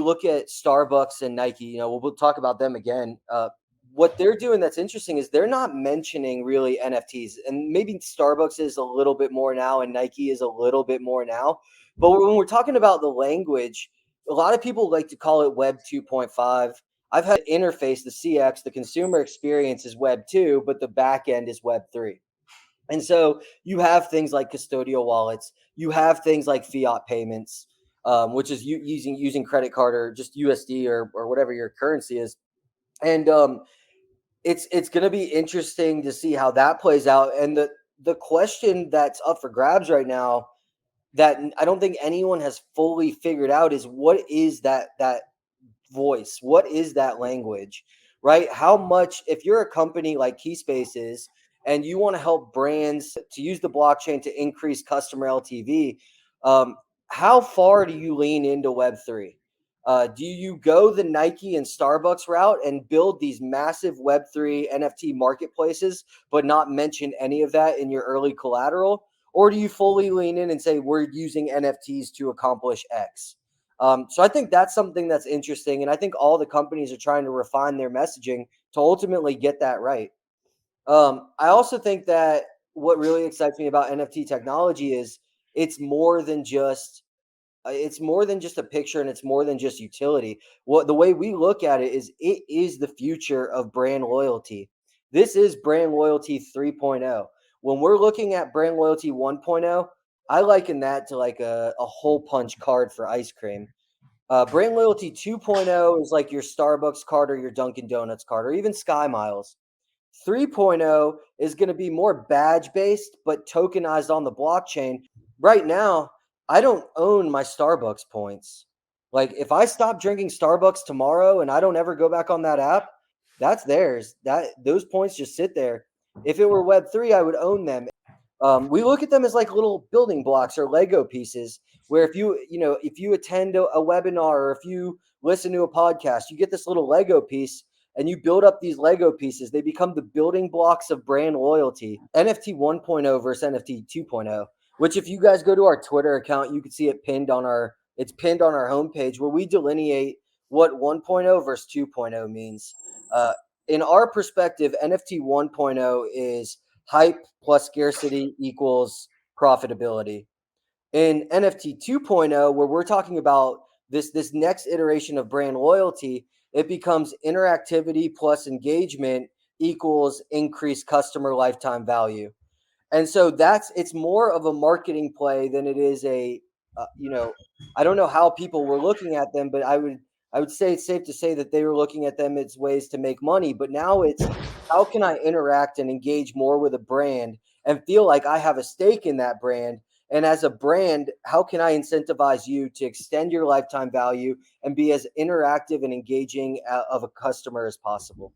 look at Starbucks and Nike, we'll talk about them again. What they're doing that's interesting is they're not mentioning really NFTs, and maybe Starbucks is a little bit more now, and Nike is a little bit more now. But when we're talking about the language, a lot of people like to call it Web 2.5. I've had interface, the CX, the consumer experience is Web 2, but the back end is Web 3. And so you have things like custodial wallets, you have things like fiat payments, which is using credit card or just USD or whatever your currency is. And it's going to be interesting to see how that plays out. And the question that's up for grabs right now that I don't think anyone has fully figured out is what is that voice? What is that language? Right? How much, if you're a company like Keyspace is, and you want to help brands to use the blockchain to increase customer LTV, how far do you lean into Web3? Do you go the Nike and Starbucks route and build these massive Web3 NFT marketplaces, but not mention any of that in your early collateral? Or do you fully lean in and say, we're using NFTs to accomplish X? So I think that's something that's interesting. And I think all the companies are trying to refine their messaging to ultimately get that right. I also think that what really excites me about NFT technology is it's more than just a picture, and it's more than just utility. What the way we look at it is the future of brand loyalty. This is brand loyalty 3.0. When we're looking at brand loyalty 1.0, I liken that to like a hole punch card for ice cream. Brand loyalty 2.0 is like your Starbucks card or your Dunkin' Donuts card or even Sky Miles. 3.0 is going to be more badge based but tokenized on the blockchain. Right now, I don't own my Starbucks points. Like if I stop drinking Starbucks tomorrow and I don't ever go back on that app, that's theirs. That those points just sit there. If it were Web3, I would own them. We look at them as like little building blocks or Lego pieces. Where if you attend a webinar or if you listen to a podcast, you get this little Lego piece and you build up these Lego pieces. They become the building blocks of brand loyalty. NFT 1.0 versus NFT 2.0. Which, if you guys go to our Twitter account, you can see it pinned on our homepage where we delineate what 1.0 versus 2.0 means. In our perspective, NFT 1.0 is hype plus scarcity equals profitability. In NFT 2.0, where we're talking about this next iteration of brand loyalty, it becomes interactivity plus engagement equals increased customer lifetime value. And so it's more of a marketing play than it is I don't know how people were looking at them, but I would say it's safe to say that they were looking at them as ways to make money. But now it's how can I interact and engage more with a brand and feel like I have a stake in that brand? And as a brand, how can I incentivize you to extend your lifetime value and be as interactive and engaging of a customer as possible?